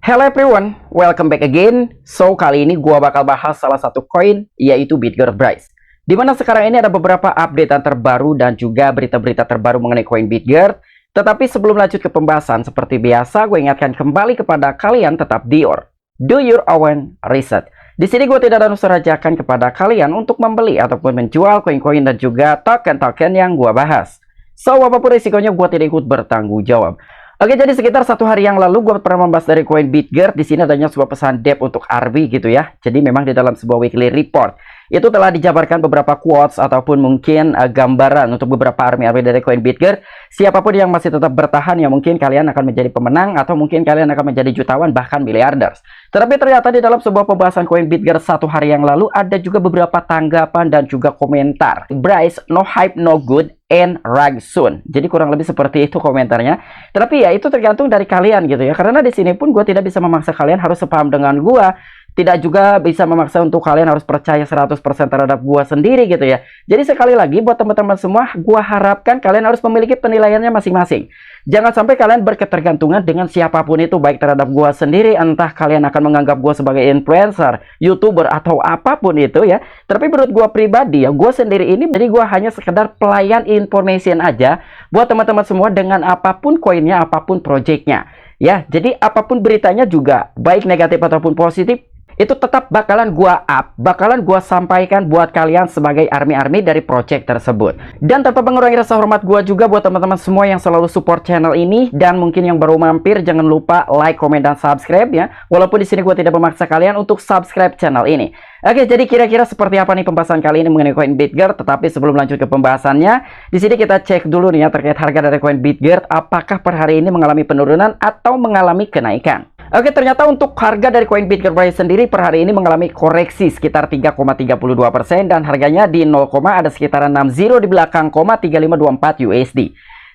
Hello everyone, welcome back again. So, kali ini gua bakal bahas salah satu koin, yaitu Bitget Bryce. Dimana sekarang ini ada beberapa updatean terbaru dan juga berita-berita terbaru mengenai koin Bitget. Tetapi sebelum lanjut ke pembahasan, seperti biasa gue ingatkan kembali kepada kalian tetap do your own research. Di sini gue tidak ada unsur ajakan kepada kalian untuk membeli ataupun menjual koin-koin dan juga token-token yang gue bahas. So, apapun risikonya gue tidak ikut bertanggung jawab. Oke, jadi sekitar 1 hari yang lalu gue pernah membahas dari koin Bitget. Di sini adanya sebuah pesan dep untuk RB gitu ya. Jadi memang di dalam sebuah weekly report itu telah dijabarkan beberapa quotes ataupun mungkin gambaran untuk beberapa army dari koin Bitget. Siapapun yang masih tetap bertahan ya mungkin kalian akan menjadi pemenang atau mungkin kalian akan menjadi jutawan bahkan miliarders. Tetapi ternyata di dalam sebuah pembahasan koin Bitget 1 hari yang lalu ada juga beberapa tanggapan dan juga komentar. Bryce, no hype, no good, and rag soon. Jadi kurang lebih seperti itu komentarnya. Tapi ya itu tergantung dari kalian gitu ya. Karena di sini pun gue tidak bisa memaksa kalian harus sepaham dengan gue. Tidak juga bisa memaksa untuk kalian harus percaya 100% terhadap gua sendiri gitu ya. Jadi sekali lagi buat teman-teman semua, gua harapkan kalian harus memiliki penilaiannya masing-masing. Jangan sampai kalian berketergantungan dengan siapapun itu, baik terhadap gua sendiri, entah kalian akan menganggap gua sebagai influencer, YouTuber atau apapun itu ya. Tapi menurut gua pribadi ya, gua sendiri ini jadi gua hanya sekedar pelayan information aja buat teman-teman semua dengan apapun koinnya, apapun projectnya. Ya, jadi apapun beritanya juga, baik negatif ataupun positif, itu tetap bakalan gua bakalan gua sampaikan buat kalian sebagai army dari project tersebut. Dan tanpa mengurangi rasa hormat gua juga buat teman-teman semua yang selalu support channel ini, dan mungkin yang baru mampir jangan lupa like, komen, dan subscribe ya. Walaupun di sini gua tidak memaksa kalian untuk subscribe channel ini. Oke, jadi kira-kira seperti apa nih pembahasan kali ini mengenai koin Bitget. Tetapi sebelum lanjut ke pembahasannya, di sini kita cek dulu nih ya terkait harga dari koin Bitget, apakah per hari ini mengalami penurunan atau mengalami kenaikan. Oke, ternyata untuk harga dari koin Bitget Bryce sendiri per hari ini mengalami koreksi sekitar 3,32% dan harganya di 0, ada sekitaran 60 di belakang, 3524 USD.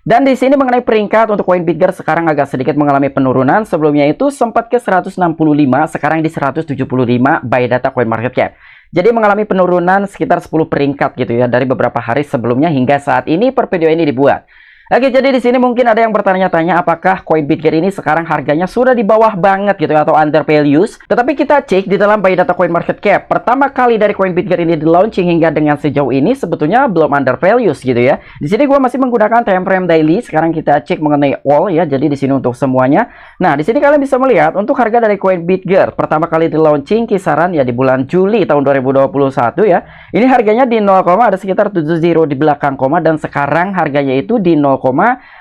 Dan di sini mengenai peringkat untuk koin Bitget sekarang agak sedikit mengalami penurunan. Sebelumnya itu sempat ke 165, sekarang di 175 by data coin market cap. Jadi mengalami penurunan sekitar 10 peringkat gitu ya dari beberapa hari sebelumnya hingga saat ini per video ini dibuat. Oke, jadi di sini mungkin ada yang bertanya-tanya apakah koin Bitget ini sekarang harganya sudah di bawah banget gitu ya, atau under values. Tetapi kita cek di dalam by data coin market cap, pertama kali dari koin Bitget ini di launching hingga dengan sejauh ini sebetulnya belum under values gitu ya. Di sini gua masih menggunakan time frame daily. Sekarang kita cek mengenai all ya. Jadi di sini untuk semuanya. Nah, di sini kalian bisa melihat untuk harga dari koin Bitget pertama kali di launching kisaran ya di bulan Juli tahun 2021 ya. Ini harganya di 0, ada sekitar 70 di belakang koma, dan sekarang harganya itu di 0,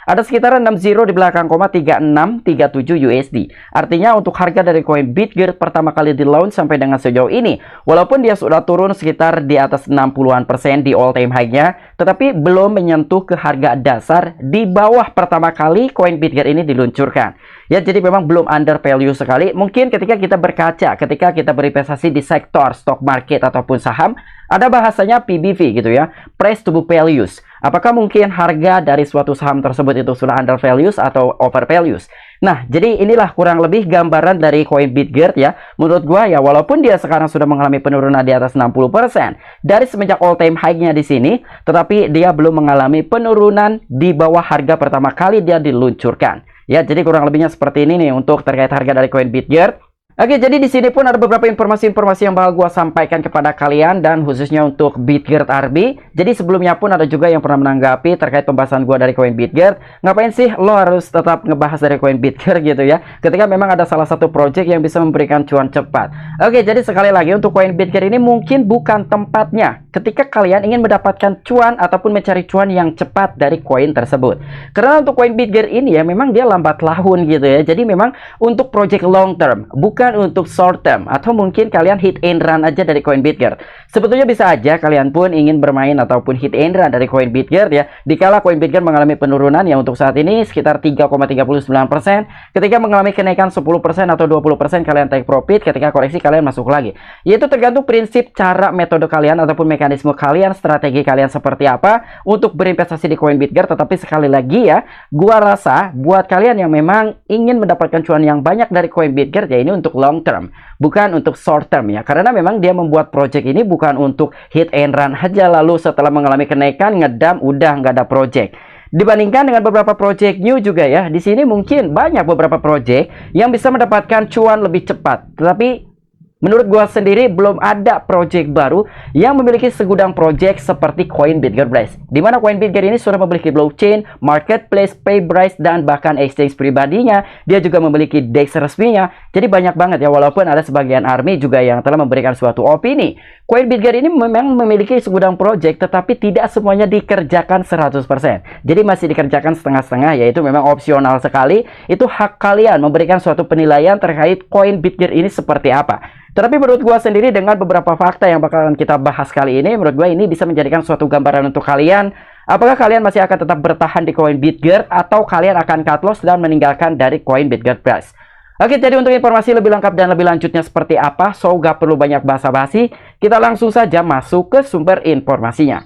ada sekitar 60 di belakang koma, 3637 USD. Artinya untuk harga dari koin Bitget pertama kali di launch sampai dengan sejauh ini, walaupun dia sudah turun sekitar di atas 60-an% di all time high-nya, tetapi belum menyentuh ke harga dasar di bawah pertama kali koin Bitget ini diluncurkan. Ya, jadi memang belum under value sekali. Mungkin ketika kita berkaca, ketika kita berinvestasi di sektor stock market ataupun saham, ada bahasanya PBV gitu ya, price to book values. Apakah mungkin harga dari suatu saham tersebut itu sudah under values atau over values? Nah, jadi inilah kurang lebih gambaran dari koin Bitget ya. Menurut gua ya, walaupun dia sekarang sudah mengalami penurunan di atas 60% dari semenjak all time high-nya di sini, tetapi dia belum mengalami penurunan di bawah harga pertama kali dia diluncurkan. Ya, jadi kurang lebihnya seperti ini nih untuk terkait harga dari koin Bitget. Oke, jadi di sini pun ada beberapa informasi-informasi yang bakal gua sampaikan kepada kalian, dan khususnya untuk Bitget RB. Jadi sebelumnya pun ada juga yang pernah menanggapi terkait pembahasan gua dari koin Bitget. Ngapain sih lo harus tetap ngebahas dari koin Bitget gitu ya, ketika memang ada salah satu project yang bisa memberikan cuan cepat. Oke, jadi sekali lagi untuk koin Bitget ini mungkin bukan tempatnya ketika kalian ingin mendapatkan cuan ataupun mencari cuan yang cepat dari koin tersebut. Karena untuk koin Bitget ini ya memang dia lambat laun gitu ya. Jadi memang untuk project long term, bukan untuk short term, atau mungkin kalian hit and run aja dari koin Bitget. Sebetulnya bisa aja kalian pun ingin bermain ataupun hit and run dari koin Bitget ya, dikala koin Bitget mengalami penurunan yang untuk saat ini sekitar 3,39%. Ketika mengalami kenaikan 10% atau 20% kalian take profit, ketika koreksi kalian masuk lagi. Yaitu tergantung prinsip, cara, metode kalian ataupun mekanisme kalian, strategi kalian seperti apa untuk berinvestasi di koin Bitget. Tetapi sekali lagi ya, gua rasa buat kalian yang memang ingin mendapatkan cuan yang banyak dari koin Bitget ya, ini untuk long term, bukan untuk short term ya. Karena memang dia membuat project ini bukan untuk hit and run aja lalu setelah mengalami kenaikan ngedam udah nggak ada project. Dibandingkan dengan beberapa project new juga ya, di sini mungkin banyak beberapa project yang bisa mendapatkan cuan lebih cepat. Tetapi menurut gua sendiri belum ada project baru yang memiliki segudang project seperti Coin Bitget Brace. Di mana Coin Bitget ini sudah memiliki blockchain, marketplace, PayBrice, dan bahkan exchange pribadinya. Dia juga memiliki DEX resminya. Jadi banyak banget ya, walaupun ada sebagian army juga yang telah memberikan suatu opini. Coin Bitget ini memang memiliki segudang project, tetapi tidak semuanya dikerjakan 100%. Jadi masih dikerjakan setengah-setengah, yaitu memang opsional sekali. Itu hak kalian memberikan suatu penilaian terkait Coin Bitget ini seperti apa. Tetapi menurut gua sendiri dengan beberapa fakta yang bakalan kita bahas kali ini, menurut gua ini bisa menjadikan suatu gambaran untuk kalian. Apakah kalian masih akan tetap bertahan di Coin Bitget atau kalian akan cut loss dan meninggalkan dari Coin Bitget Brace? Oke, jadi untuk informasi lebih lengkap dan lebih lanjutnya seperti apa, so gak perlu banyak basa-basi, kita langsung saja masuk ke sumber informasinya.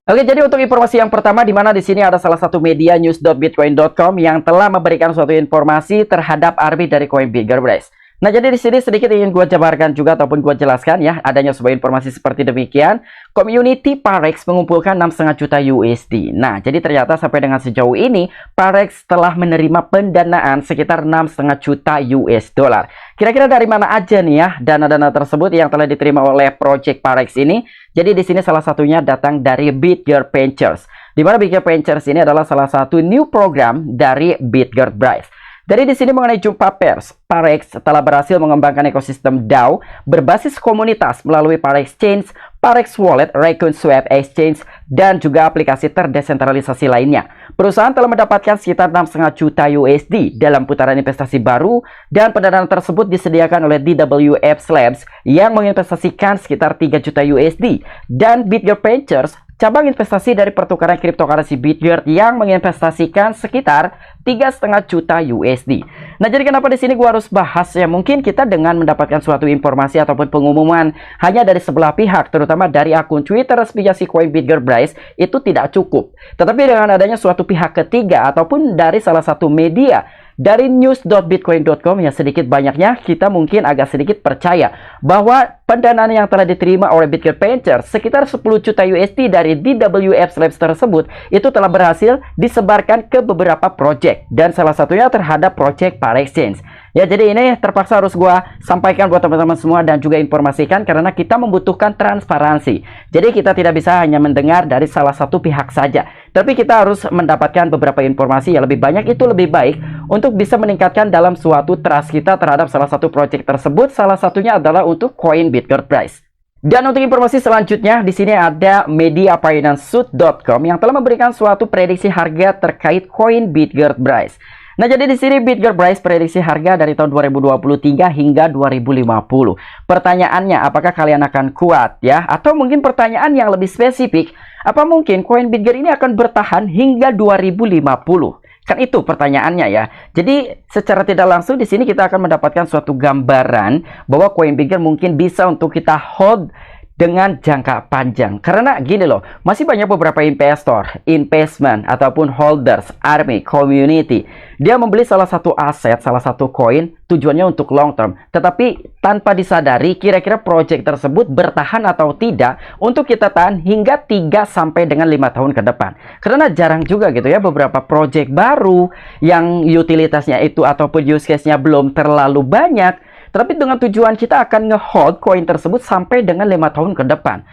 Oke, jadi untuk informasi yang pertama, di mana di sini ada salah satu media news.bitcoin.com yang telah memberikan suatu informasi terhadap army dari Coin Bitget Brace. Nah, jadi di sini sedikit ingin gue jabarkan juga ataupun gue jelaskan ya, adanya sebuah informasi seperti demikian. Community Parex mengumpulkan 6,5 juta USD. Nah, jadi ternyata sampai dengan sejauh ini Parex telah menerima pendanaan sekitar 6,5 juta US dollar. Kira-kira dari mana aja nih ya dana-dana tersebut yang telah diterima oleh Project Parex ini? Jadi di sini salah satunya datang dari Bitget Ventures. Di mana Bitget Ventures ini adalah salah satu new program dari Bitget Brace. Dari di sini mengenai jumpa pers, Parex telah berhasil mengembangkan ekosistem DAO berbasis komunitas melalui Parex Exchange, Parex Wallet, Raccoon Swap Exchange, dan juga aplikasi terdesentralisasi lainnya. Perusahaan telah mendapatkan sekitar 6,5 juta USD dalam putaran investasi baru, dan pendanaan tersebut disediakan oleh DWF Labs yang menginvestasikan sekitar 3 juta USD, dan Bitget Ventures, cabang investasi dari pertukaran cryptocurrency Bitget yang menginvestasikan sekitar 3,5 juta USD. Nah, jadi kenapa di sini gua harus bahas ya? Mungkin kita dengan mendapatkan suatu informasi ataupun pengumuman hanya dari sebelah pihak, terutama dari akun Twitter resminya si Coin Bitget Brace, itu tidak cukup. Tetapi dengan adanya suatu pihak ketiga ataupun dari salah satu media dari news.bitcoin.com, ya sedikit banyaknya kita mungkin agak sedikit percaya bahwa pendanaan yang telah diterima oleh Bitget Ventures sekitar 10 juta USD dari DWF Labs tersebut itu telah berhasil disebarkan ke beberapa project, dan salah satunya terhadap project Parex Exchange. Ya, jadi ini terpaksa harus gua sampaikan buat teman-teman semua dan juga informasikan karena kita membutuhkan transparansi. Jadi kita tidak bisa hanya mendengar dari salah satu pihak saja, tapi kita harus mendapatkan beberapa informasi yang lebih banyak, itu lebih baik untuk bisa meningkatkan dalam suatu trust kita terhadap salah satu project tersebut. Salah satunya adalah untuk Coin Bitget Brace. Dan untuk informasi selanjutnya, di sini ada mediafinancesuit.com yang telah memberikan suatu prediksi harga terkait Coin Bitget Brace. Nah, jadi di sini Bitget Brace prediksi harga dari tahun 2023 hingga 2050. Pertanyaannya, apakah kalian akan kuat ya? Atau mungkin pertanyaan yang lebih spesifik, apa mungkin Coin Bitget ini akan bertahan hingga 2050? Kan itu pertanyaannya ya. Jadi secara tidak langsung di sini kita akan mendapatkan suatu gambaran bahwa Coin Bitget mungkin bisa untuk kita hold dengan jangka panjang. Karena gini loh, masih banyak beberapa investor, investment, ataupun holders, army, community. Dia membeli salah satu aset, salah satu koin, tujuannya untuk long term. Tetapi tanpa disadari kira-kira project tersebut bertahan atau tidak untuk kita tahan hingga 3 sampai dengan 5 tahun ke depan. Karena jarang juga gitu ya beberapa project baru yang utilitasnya itu ataupun use case-nya belum terlalu banyak, tapi dengan tujuan kita akan nge-hold koin tersebut sampai dengan 5 tahun ke depan.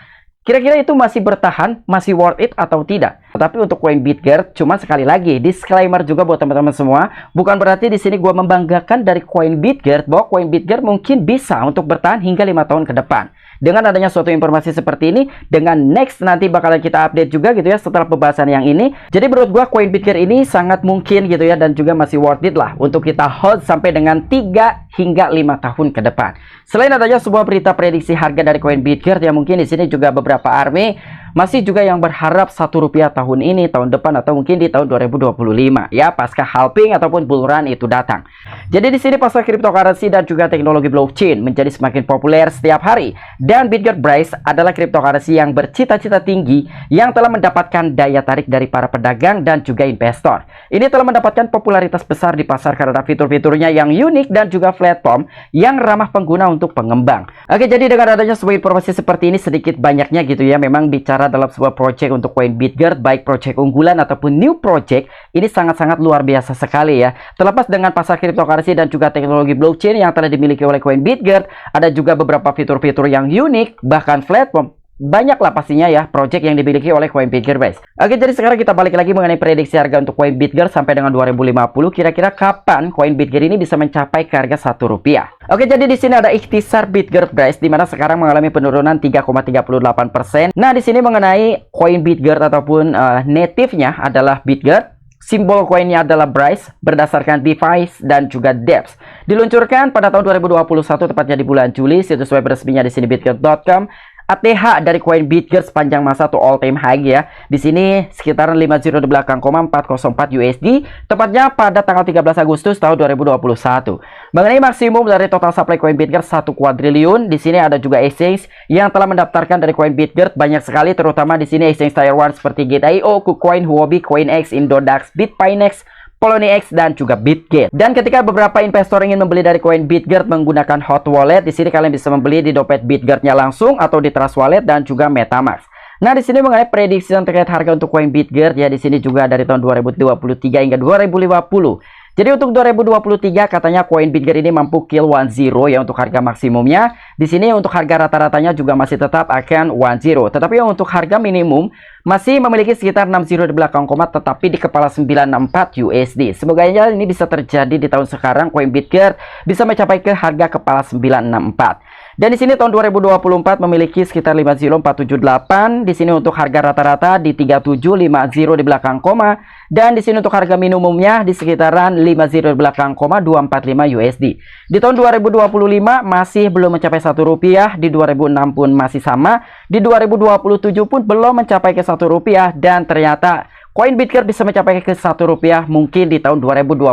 Kira-kira itu masih bertahan, masih worth it atau tidak? Tapi untuk Coin Bitget, cuma sekali lagi, disclaimer juga buat teman-teman semua, bukan berarti di sini gua membanggakan dari Coin Bitget bahwa Coin Bitget mungkin bisa untuk bertahan hingga 5 tahun ke depan. Dengan adanya suatu informasi seperti ini, dengan next nanti bakalan kita update juga gitu ya setelah pembahasan yang ini. Jadi menurut gua Coin Bitget ini sangat mungkin gitu ya, dan juga masih worth it lah untuk kita hold sampai dengan 3 hingga 5 tahun ke depan. Selain adanya sebuah berita prediksi harga dari Coin Bitget, ya mungkin di sini juga beberapa army masih juga yang berharap Rp1 tahun ini, tahun depan, atau mungkin di tahun 2025 ya, pasca halving ataupun bull run itu datang. Jadi di sini pasar cryptocurrency dan juga teknologi blockchain menjadi semakin populer setiap hari, dan Bitget Brace adalah cryptocurrency yang bercita-cita tinggi yang telah mendapatkan daya tarik dari para pedagang dan juga investor. Ini telah mendapatkan popularitas besar di pasar karena fitur-fiturnya yang unik dan juga platform yang ramah pengguna untuk pengembang. Oke, jadi dengan adanya sebuah informasi seperti ini sedikit banyaknya gitu ya, memang bicara dalam sebuah project untuk Coin Bitget, baik project unggulan ataupun new project, ini sangat-sangat luar biasa sekali ya. Terlepas dengan pasar cryptocurrency dan juga teknologi blockchain yang telah dimiliki oleh CoinBitGert, ada juga beberapa fitur-fitur yang unik, bahkan platform. Banyaklah pastinya ya project yang dimiliki oleh CoinBitGert, guys. Oke, jadi sekarang kita balik lagi mengenai prediksi harga untuk CoinBitGert sampai dengan 2050. Kira-kira kapan CoinBitGert ini bisa mencapai ke harga Rp1? Oke, jadi di sini ada ikhtisar BitGert, guys, di mana sekarang mengalami penurunan 3,38%. Nah, di sini mengenai CoinBitGert ataupun native-nya adalah BitGert. Simbol koinnya adalah Bryce berdasarkan device dan juga dApps. Diluncurkan pada tahun 2021 tepatnya di bulan Juli. Situs web resminya di sini bitgert.com. ATH dari CoinBitGert sepanjang masa atau all time high ya. Di sini sekitaran 50 di belakang, 404 USD tepatnya pada tanggal 13 Agustus tahun 2021. Mengenai maksimum dari total supply CoinBitGert 1 kuadriliun, di sini ada juga exchange yang telah mendaftarkan dari CoinBitGert banyak sekali, terutama di sini exchange Tier 1 seperti Gate.io, KuCoin, Huobi, CoinEx, Indodax, Bitfinex, Poloniex dan juga Bitget. Dan ketika beberapa investor ingin membeli dari CoinBitGert menggunakan hot wallet, di sini kalian bisa membeli di dompet BitGert-nya langsung atau di Trust Wallet dan juga MetaMask. Nah, di sini mengenai prediksi yang terkait harga untuk CoinBitGert ya, di sini juga dari tahun 2023 hingga 2050. Jadi untuk 2023 katanya CoinBitGert ini mampu kill 10 ya untuk harga maksimumnya. Di sini untuk harga rata-ratanya juga masih tetap akan 10. Tetapi untuk harga minimum masih memiliki sekitar 60 di belakang koma, tetapi di kepala 964 USD. Semoga aja ini bisa terjadi di tahun sekarang, CoinBitGert bisa mencapai ke harga kepala 964. Dan di sini tahun 2024 memiliki sekitar 50478. Di sini untuk harga rata-rata di 3750 di belakang koma, dan di sini untuk harga minimumnya di sekitaran 50 di belakang koma 245 USD. Di tahun 2025 masih belum mencapai Rp1, di 2006 pun masih sama, di 2027 pun belum mencapai ke Rp1, dan ternyata CoinBitGert bisa mencapai ke Rp1 mungkin di tahun 2029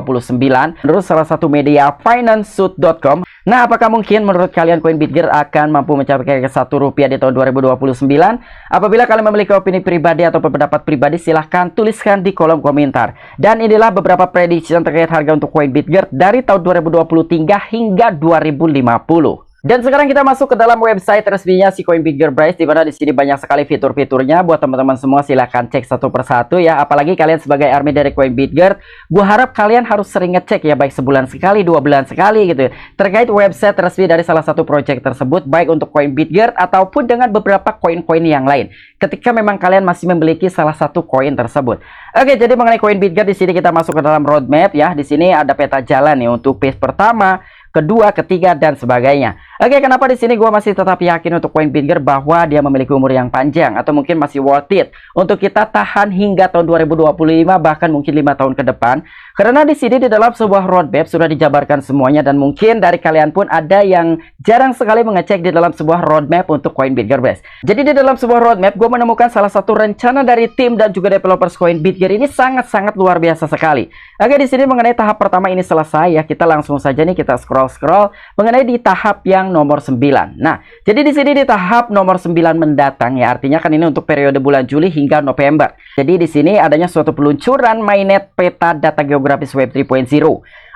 menurut salah satu media financesuit.com. Nah, apakah mungkin menurut kalian CoinBitGert akan mampu mencapai ke Rp1 di tahun 2029? Apabila kalian memiliki opini pribadi atau pendapat pribadi, silahkan tuliskan di kolom komentar. Dan inilah beberapa prediksi yang terkait harga untuk CoinBitGert dari tahun 2023 hingga 2050. Dan sekarang kita masuk ke dalam website resminya si CoinBitGert, Bryce, di mana di sini banyak sekali fitur-fiturnya. Buat teman-teman semua silahkan cek satu persatu ya. Apalagi kalian sebagai army dari CoinBitGert, gue harap kalian harus sering ngecek ya, baik sebulan sekali, 2 bulan sekali gitu ya, terkait website resmi dari salah satu project tersebut, baik untuk CoinBitGert ataupun dengan beberapa koin-koin yang lain. Ketika memang kalian masih memiliki salah satu koin tersebut. Oke, jadi mengenai CoinBitGert di sini kita masuk ke dalam roadmap ya. Di sini ada peta jalan nih untuk phase pertama, kedua, ketiga, dan sebagainya. Oke, kenapa di sini gue masih tetap yakin untuk CoinBitGert bahwa dia memiliki umur yang panjang atau mungkin masih worth it untuk kita tahan hingga tahun 2025, bahkan mungkin 5 tahun ke depan. Karena di sini di dalam sebuah roadmap sudah dijabarkan semuanya, dan mungkin dari kalian pun ada yang jarang sekali mengecek di dalam sebuah roadmap untuk CoinBitGert, guys. Jadi di dalam sebuah roadmap gue menemukan salah satu rencana dari tim dan juga developers CoinBitGert ini sangat-sangat luar biasa sekali. Oke, di sini mengenai tahap pertama ini selesai ya, kita langsung saja nih kita scroll mengenai di tahap yang nomor 9. Nah, jadi di sini di tahap nomor 9 mendatang ya, artinya kan ini untuk periode bulan Juli hingga November. Jadi di sini adanya suatu peluncuran mainnet peta data geografis Web 3.0.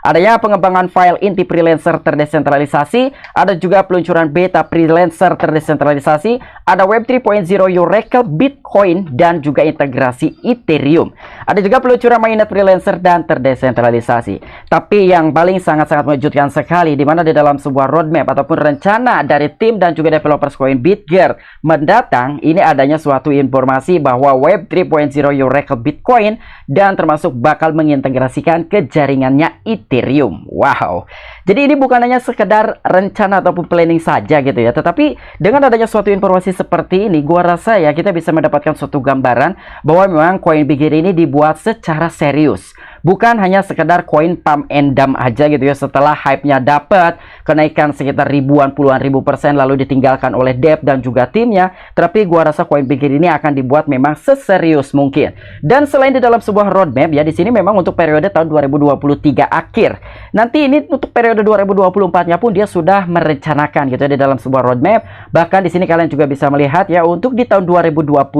Adanya pengembangan file inti freelancer terdesentralisasi, ada juga peluncuran beta freelancer terdesentralisasi, ada Web 3.0 Oracle, Bitcoin, dan juga integrasi Ethereum. Ada juga peluncuran mainnet freelancer dan terdesentralisasi. Tapi yang paling sangat-sangat mengejutkan sekali, di mana di dalam sebuah roadmap ataupun rencana dari tim dan juga developers CoinBitGert mendatang, ini adanya suatu informasi bahwa Web 3.0 Oracle, Bitcoin, dan termasuk bakal mengintegrasikan ke jaringannya Ethereum. Wow. Jadi ini bukan hanya sekedar rencana ataupun planning saja gitu ya, tetapi dengan adanya suatu informasi seperti ini, gua rasa ya kita bisa mendapatkan suatu gambaran bahwa memang CoinBitGert ini dibuat secara serius. Bukan hanya sekedar koin pump and dump aja gitu ya, setelah hype-nya dapat kenaikan sekitar ribuan puluhan ribu persen lalu ditinggalkan oleh dev dan juga timnya. Tapi gua rasa CoinBitGert ini akan dibuat memang seserius mungkin. Dan selain di dalam sebuah roadmap ya, di sini memang untuk periode tahun 2023 akhir. Nanti ini untuk periode 2024-nya pun dia sudah merencanakan gitu ya di dalam sebuah roadmap. Bahkan di sini kalian juga bisa melihat ya, untuk di tahun 2025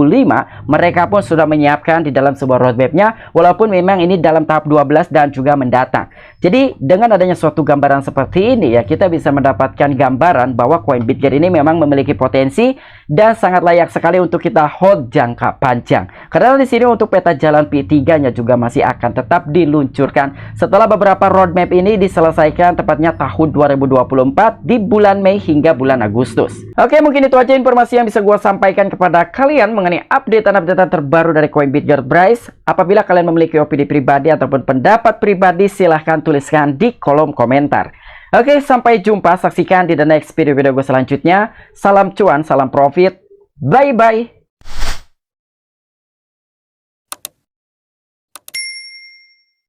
mereka pun sudah menyiapkan di dalam sebuah roadmap-nya, walaupun memang ini dalam tahap 12 dan juga mendatang. Jadi dengan adanya suatu gambaran seperti ini ya, kita bisa mendapatkan gambaran bahwa koin BitGet ini memang memiliki potensi dan sangat layak sekali untuk kita hold jangka panjang. Karena di sini untuk peta jalan P3-nya juga masih akan tetap diluncurkan setelah beberapa roadmap ini diselesaikan tepatnya tahun 2024 di bulan Mei hingga bulan Agustus. Oke, mungkin itu aja informasi yang bisa gue sampaikan kepada kalian mengenai updatean terbaru dari koin BitGet Bryce. Apabila kalian memiliki opini pribadi ataupun pendapat pribadi, silahkan tuliskan di kolom komentar. Oke, sampai jumpa. Saksikan di the next video gue selanjutnya. Salam cuan, salam profit. Bye-bye.